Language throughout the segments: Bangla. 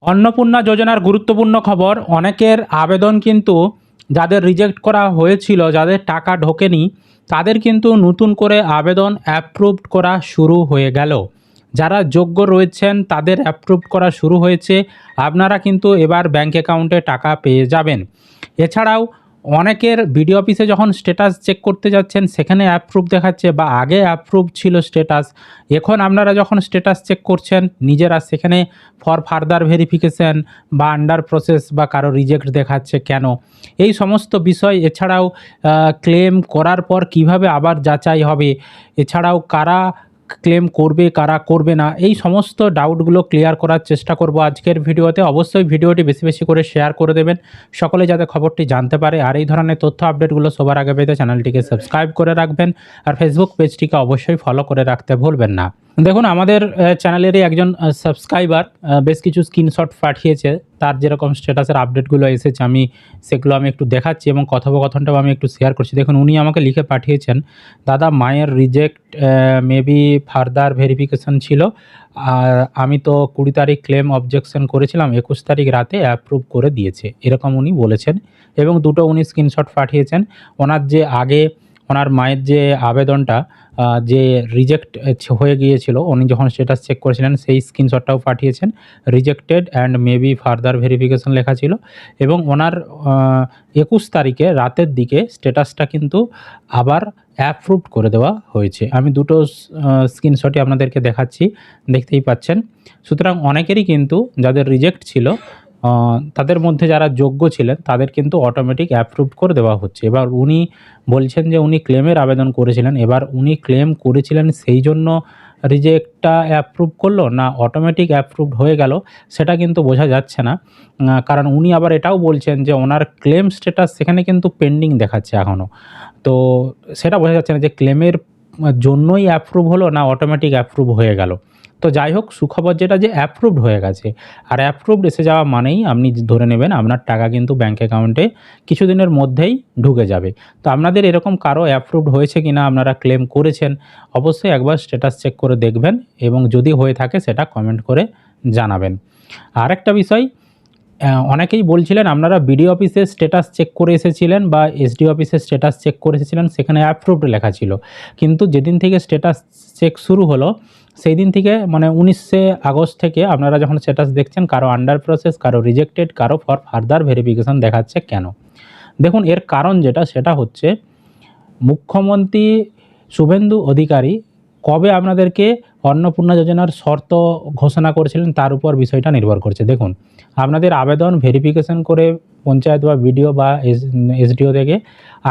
অন্নপূর্ণা যোজনার গুরুত্বপূর্ণ খবর। অনেকের আবেদন কিন্তু যাদের রিজেক্ট করা হয়েছিল, যাদের টাকা ঢোকেনি, তাদের কিন্তু নতুন করে আবেদন অ্যাপ্রুভড করা শুরু হয়ে গেল। যারা যোগ্য রয়েছেন তাদের অ্যাপ্রুভড করা শুরু হয়েছে। আপনারা কিন্তু এবার ব্যাঙ্ক অ্যাকাউন্টে টাকা পেয়ে যাবেন। এছাড়াও অনেকের বিডিও অফিসে যখন স্ট্যাটাস চেক করতে যাচ্ছেন সেখানে অ্যাপ্রুভ দেখাচ্ছে, বা আগে অ্যাপ্রুভ ছিল স্ট্যাটাস, এখন আপনারা যখন স্ট্যাটাস চেক করছেন নিজেরা, সেখানে ফর ফার্দার ভেরিফিকেশান বা আন্ডার প্রসেস বা কারো রিজেক্ট দেখাচ্ছে কেন, এই সমস্ত বিষয়। এছাড়াও ক্লেম করার পর কিভাবে আবার যাচাই হবে, এছাড়াও কারা ক্লেম করবে কারা করবে না, এই সমস্ত ডাউটগুলো ক্লিয়ার করার চেষ্টা করব আজকের ভিডিওতে। অবশ্যই ভিডিওটি বেশি বেশি করে শেয়ার করে দেবেন, সকলে যাতে খবরটি জানতে পারে। আর এই ধরনের তথ্য আপডেটগুলো সবার আগে পেতে চ্যানেলটিকে সাবস্ক্রাইব করে রাখবেন, আর ফেসবুক পেজটিকে অবশ্যই ফলো করে রাখতে ভুলবেন না। দেখুন, আমাদের চ্যানেলেরই একজন সাবস্ক্রাইবার বেশ কিছু স্ক্রিনশট পাঠিয়েছে, তার যেরকম স্ট্যাটাসের আপডেটগুলো এসেছে সেগুলো আমি একটু দেখাচ্ছি এবং কথোপকথনটাও আমি একটু শেয়ার করছি। দেখুন, উনি আমাকে লিখে পাঠিয়েছেন, দাদা মায়ের রিজেক্ট মেবি ফার্দার ভেরিফিকেশান ছিল, আর আমি তো 20 তারিখ ক্লেম অবজেকশন করেছিলাম, 21 তারিখ রাতে অ্যাপ্রুভ করে দিয়েছে, এরকম উনি বলেছেন। এবং দুটো উনি স্ক্রিনশট পাঠিয়েছেন, ওনার যে আগে ওনার মায়ের যে আবেদনটা যে রিজেক্ট হয়ে গিয়েছিল, উনি যখন স্ট্যাটাস চেক করেছিলেন সেই স্ক্রিনশটটাও পাঠিয়েছেন। Rejected and maybe further verification লেখা ছিল, এবং ওনার 21 তারিখে রাতের দিকে স্ট্যাটাসটা কিন্তু আবার অ্যাপ্রুভড করে দেওয়া হয়েছে। আমি দুটো স্ক্রিনশটই আপনাদেরকে দেখাচ্ছি, দেখতেই পাচ্ছেন। সুতরাং অনেকেরই কিন্তু যাদের রিজেক্ট ছিল, তাদের মধ্যে যারা যোগ্য ছিলেন তাদের কিন্তু অটোমেটিক অ্যাপ্রুভ করে দেওয়া হচ্ছে। এবার উনি বলছেন যে উনি ক্লেমের আবেদন করেছিলেন, এবার উনি ক্লেম করেছিলেন সেই জন্য রিজেক্টটা অ্যাপ্রুভ করলো, না অটোমেটিক অ্যাপ্রুভড হয়ে গেল, সেটা কিন্তু বোঝা যাচ্ছে না। কারণ উনি আবার এটাও বলছেন যে ওনার ক্লেম স্ট্যাটাস সেখানে কিন্তু পেন্ডিং দেখাচ্ছে এখনও। তো সেটা বোঝা যাচ্ছে না যে ক্লেমের জন্যই অ্যাপ্রুভ হলো না অটোমেটিক অ্যাপ্রুভ হয়ে গেল। তো যাই হোক, সুখবর যেটা যে অ্যাপ্রুভড হয়ে গেছে, আর অ্যাপ্রুভড এসে যাওয়া মানেই আপনি ধরে নেবেন আপনার টাকা কিন্তু ব্যাঙ্ক অ্যাকাউন্টে কিছুদিনের মধ্যেই ঢুকে যাবে। তো আপনাদের এরকম কারো অ্যাপ্রুভড হয়েছে কি না, আপনারা ক্লেম করেছেন, অবশ্যই একবার স্ট্যাটাস চেক করে দেখবেন, এবং যদি হয়ে থাকে সেটা কমেন্ট করে জানাবেন। আর একটা বিষয়, অনেকেই বলছিলেন আপনারা বিডিও অফিসের স্ট্যাটাস চেক করে এসেছিলেন বা এসডি অফিসের স্ট্যাটাস চেক করে এসেছিলেন, সেখানে অ্যাপ্রুভড লেখা ছিল, কিন্তু যেদিন থেকে স্ট্যাটাস চেক শুরু হলো সেই দিন থেকে, মানে 19শে আগস্ট থেকে আপনারা যখন স্ট্যাটাস দেখছেন, কারো আন্ডার প্রসেস, কারো রিজেক্টেড, কারো ফর ফার্দার ভেরিফিকেশান দেখাচ্ছে কেন? দেখুন, এর কারণ যেটা সেটা হচ্ছে, মুখ্যমন্ত্রী শুভেন্দু অধিকারী কবে আপনাদেরকে অন্নপূর্ণা যোজনার শর্ত ঘোষণা করেছিলেন তার উপর বিষয়টা নির্ভর করছে। দেখুন, আপনাদের আবেদন ভেরিফিকেশন করে পঞ্চায়েত বা বিডিও বা এসডিও থেকে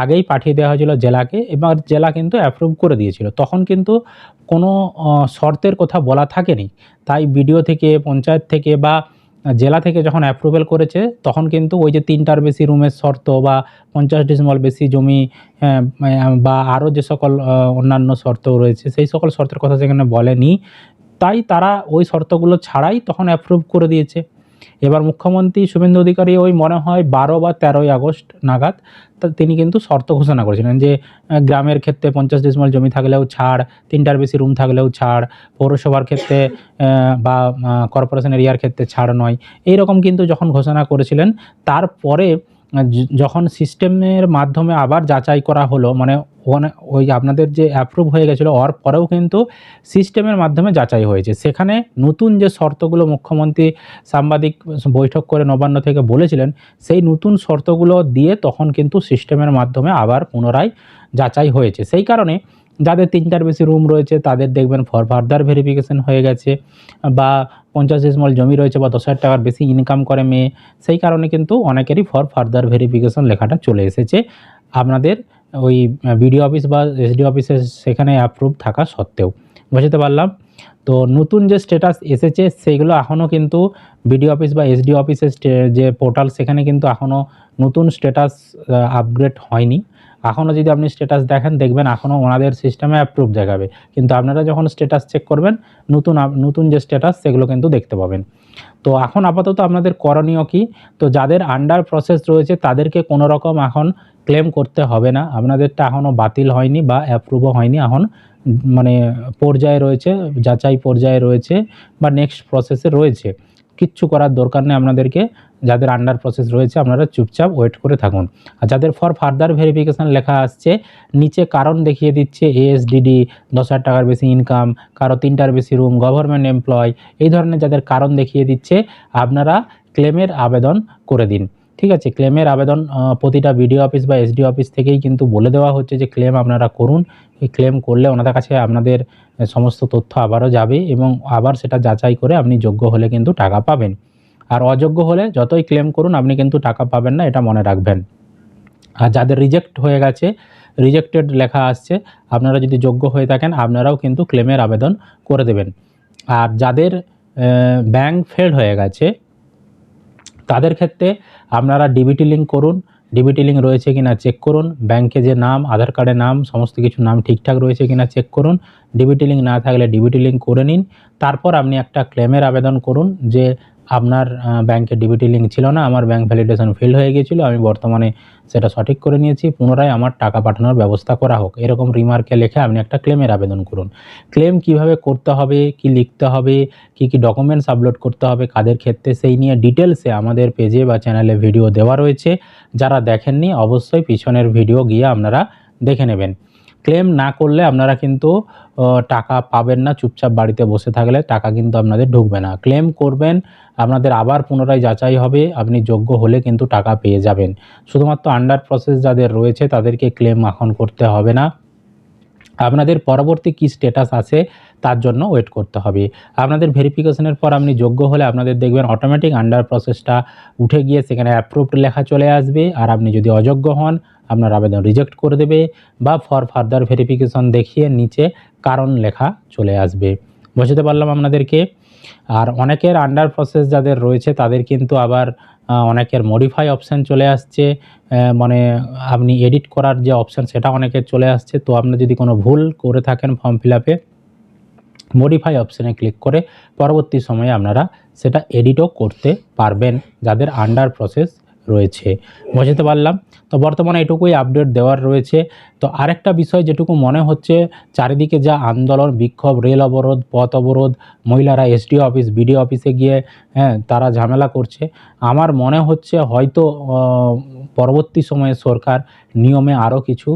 আগেই পাঠিয়ে দেওয়া হয়েছিল জেলাকে, এবার জেলা কিন্তু অ্যাপ্রুভ করে দিয়েছিল, তখন কিন্তু কোনো শর্তের কথা বলা থাকেনি। তাই বিডিও থেকে, পঞ্চায়েত থেকে বা জেলা থেকে যখন অ্যাপ্রুভেল করেছে, তখন কিন্তু ওই যে 3টার বেশি রুমের শর্ত বা 50 ডিসিমাল বেশি জমি, বা আরও যে সকল অন্যান্য শর্ত রয়েছে, সেই সকল শর্তের কথা সেখানে বলেনি। তাই তারা ওই শর্তগুলো ছাড়াই তখন অ্যাপ্রুভ করে দিয়েছে। এবার মুখ্যমন্ত্রী শুভেন্দু অধিকারী ওই মনে হয় 12 বা 13ই আগস্ট নাগাদ তিনি কিন্তু শর্ত ঘোষণা করেছিলেন যে গ্রামের ক্ষেত্রে 50 ডিসিমাল জমি থাকলেও ছাড়, 3টার বেশি রুম থাকলেও ছাড়, পৌরসভার ক্ষেত্রে বা কর্পোরেশন এরিয়ার ক্ষেত্রে ছাড় নয়, এইরকম কিন্তু যখন ঘোষণা করেছিলেন, তারপরে যখন সিস্টেমের মাধ্যমে আবার যাচাই করা হলো, মানে ওই আপনাদের যে অ্যাপ্রুভ হয়ে গেছিলো ওর পরেও কিন্তু সিস্টেমের মাধ্যমে যাচাই হয়েছে, সেখানে নতুন যে শর্তগুলো মুখ্যমন্ত্রী সাংবাদিক বৈঠক করে নবান্ন থেকে বলেছিলেন, সেই নতুন শর্তগুলো দিয়ে তখন কিন্তু সিস্টেমের মাধ্যমে আবার পুনরায় যাচাই হয়েছে। সেই কারণে যাদের 3টার বেশি রুম রয়েছে তাদের দেখবেন ফর ফার্দার ভেরিফিকেশন হয়ে গেছে, বা 50 ডিসিমাল জমি রয়েছে বা 10,000 টাকার বেশি ইনকাম করে মেয়ে, সেই কারণে কিন্তু অনেকেরই ফর ফার্দার ভেরিফিকেশন লেখাটা চলে এসেছে আপনাদের ওই বিডিও অফিস বা এসডি অফিসে, সেখানে অ্যাপ্রুভ থাকা সত্ত্বেও। বুঝতে পারলাম। তো নতুন যে স্ট্যাটাস এসেছে সেইগুলো এখনও কিন্তু বিডিও অফিস বা এসডি অফিসের যে পোর্টাল, সেখানে কিন্তু এখনও নতুন স্ট্যাটাস আপগ্রেড হয়নি। এখনও যদি আপনি স্ট্যাটাস দেখেন, দেখবেন এখনও ওনাদের সিস্টেমে অ্যাপ্রুভ দেখাবে, কিন্তু আপনারা যখন স্ট্যাটাস চেক করবেন নতুন যে স্ট্যাটাস সেগুলো কিন্তু দেখতে পাবেন। তো এখন আপাতত আপনাদের করণীয় কী? তো যাদের আন্ডার প্রসেস রয়েছে তাদেরকে কোনো রকম এখন ক্লেম করতে হবে না, আপনাদেরটা এখনও বাতিল হয়নি বা অ্যাপ্রুভও হয়নি, এখন মানে পর্যায়ে রয়েছে, যাচাই পর্যায়ে রয়েছে বা নেক্সট প্রসেসে রয়েছে। কিচ্ছু করার দরকার নেই আপনাদেরকে। যাদের আন্ডার প্রসেস রয়েছে আপনারা চুপচাপ ওয়েট করে থাকুন। আর যাদের ফর ফার্দার ভেরিফিকেশান লেখা আসছে, নিচে কারণ দেখিয়ে দিচ্ছে এএসডিডি, 10,000 টাকার বেশি ইনকাম, কারো 3টার বেশি রুম, গভর্নমেন্ট এমপ্লয়, এই ধরনের যাদের কারণ দেখিয়ে দিচ্ছে আপনারা ক্লেমের আবেদন করে দিন। ঠিক আছে, ক্লেমের আবেদন প্রতিটা বিডিও অফিস বা এসডি অফিস থেকেই কিন্তু বলে দেওয়া হচ্ছে যে ক্লেম আপনারা করুন। এই ক্লেম করলে ওনাদের কাছে আপনাদের সমস্ত তথ্য আবারও যাবে এবং আবার সেটা যাচাই করে আপনি যোগ্য হলে কিন্তু টাকা পাবেন। আর অযোগ্য হলে যতই ক্লেম করুন আপনি কিন্তু টাকা পাবেন না, এটা মনে রাখবেন। আর যাদের রিজেক্ট হয়ে গেছে, রিজেক্টেড লেখা আসছে, আপনারা যদি যোগ্য হয়ে থাকেন আপনারাও কিন্তু ক্লেমের আবেদন করে দেবেন। আর যাদের ব্যাংক ফেল্ড হয়ে গেছে তাদের ক্ষেত্রে আপনারা ডিবিটি লিঙ্ক করুন। ডিবিটি লিঙ্ক রয়েছে কিনা চেক করুন। ব্যাংকে যে নাম, আধার কার্ডের নাম, সমস্ত কিছু নাম ঠিকঠাক রয়েছে কিনা চেক করুন। ডিবিটি লিঙ্ক না থাকলে ডিবিটি লিঙ্ক করে নিন। তারপর আপনি একটা ক্লেমের আবেদন করুন যে আপনার ব্যাংকে ডিবিটি লিঙ্ক ছিল না, আমার ব্যাংক ভ্যালিডেশন ফেল হয়ে গিয়েছিল, আমি বর্তমানে সেটা সঠিক করে নিয়েছি, পুনরায় আমার টাকা পাঠানোর ব্যবস্থা করা হোক, এরকম রিমার্কে লিখে আপনি একটা ক্লেমের আবেদন করুন। ক্লেম কিভাবে করতে হবে, কি লিখতে হবে, কি কি ডকুমেন্টস আপলোড করতে হবে, কাদের ক্ষেত্রে, সেই নিয়ে ডিটেলসে আমাদের পেজে বা চ্যানেলে ভিডিও দেওয়া রয়েছে। যারা দেখেননি অবশ্যই পিছনের ভিডিও গিয়ে আপনারা দেখে নেবেন। ক্লেম না করলে আপনারা কিন্তু টাকা পাবেন না। চুপচাপ বাড়িতে বসে থাকলে টাকা কিন্তু আপনাদের ঢুকবে না। ক্লেম করবেন, আপনাদের আবার পুনরায় যাচাই হবে, আপনি যোগ্য হলে কিন্তু টাকা পেয়ে যাবেন। শুধুমাত্র আন্ডার প্রসেস যাদের রয়েছে তাদেরকে ক্লেম এখন করতে হবে না, আপনাদের পরবর্তী কী স্ট্যাটাস আছে তার জন্য ওয়েট করতে হবে। আপনাদের ভেরিফিকেশনের পর আপনি যোগ্য হলে আপনাদের দেখবেন অটোমেটিক আন্ডার প্রসেসটা উঠে গিয়ে সেখানে অ্যাপ্রুভড লেখা চলে আসবে। আর আপনি যদি অযোগ্য হন আপনার আবেদন রিজেক্ট করে দেবে বা ফর ফার্দার ভেরিফিকেশন দেখিয়ে নিচে কারণ লেখা চলে আসবে। বুঝতে পারলাম আপনাদেরকে। আর অনেকের আন্ডার প্রসেস যাদের রয়েছে তাদের কিন্তু আবার অনেকের মডিফাই অপশান চলে আসছে, মানে আপনি এডিট করার যে অপশান সেটা অনেকের চলে আসছে। তো আপনি যদি কোনো ভুল করে থাকেন ফর্ম ফিল আপে, মডিফাই অপশানে ক্লিক করে পরবর্তী সময়ে আপনারা সেটা এডিটও করতে পারবেন যাদের আন্ডার প্রসেস রয়েছে। বুঝতে পারলাম। তো বর্তমানে এটুকুই আপডেট দেওয়ার রয়েছে। তো আরেকটা বিষয় যেটুকু মনে হচ্ছে, চারিদিকে যা আন্দোলন, বিক্ষোভ, রেল অবরোধ, পথ অবরোধ, মহিলারা এসডিও অফিস, বিডিও অফিসে গিয়ে তারা ঝামেলা করছে, আমার মনে হচ্ছে হয়তো পরবর্তী সময়ে সরকার নিয়মে আরও কিছু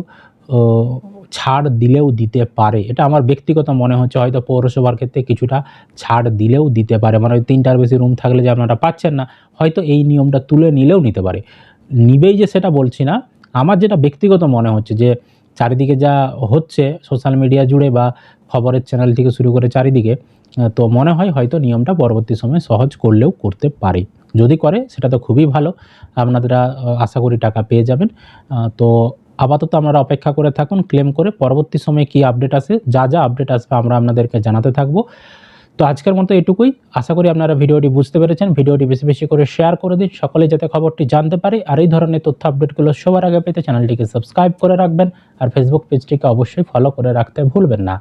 ছাড় দিলেও দিতে পারে। এটা আমার ব্যক্তিগত মনে হচ্ছে, হয়তো পৌরসভার ক্ষেত্রে কিছুটা ছাড় দিলেও দিতে পারে। মানে 3টার বেশি রুম থাকলে যে আপনারা পাচ্ছেন না, হয়তো এই নিয়মটা তুলে নিলেও নিতে পারে। নিবেই যে সেটা বলছি না, আমার যেটা ব্যক্তিগত মনে হচ্ছে যে চারিদিকে যা হচ্ছে সোশ্যাল মিডিয়া জুড়ে বা খবরের চ্যানেল থেকে শুরু করে চারিদিকে, তো মনে হয় হয়তো নিয়মটা পরবর্তী সময়ে সহজ করলেও করতে পারে। যদি করে সেটা তো খুবই ভালো, আপনারা আশা করি টাকা পেয়ে যাবেন। তো আপাতত আপনারা অপেক্ষা করে থাকুন, ক্লেম করে পরবর্তী সময়ে কী আপডেট আসে, যা যা আপডেট আসবে আমরা আপনাদেরকে জানাতে থাকবো। তো আজকের মতো এটুকুই। আশা করি আপনারা ভিডিওটি বুঝতে পেরেছেন। ভিডিওটি বেশি বেশি করে শেয়ার করে দিন, সকলে যাতে খবরটি জানতে পারে। আর এই ধরনের তথ্য আপডেটগুলো সবার আগে পেতে চ্যানেলটিকে সাবস্ক্রাইব করে রাখবেন। আর ফেসবুক পেজটিকে অবশ্যই ফলো করে রাখতে ভুলবেন না।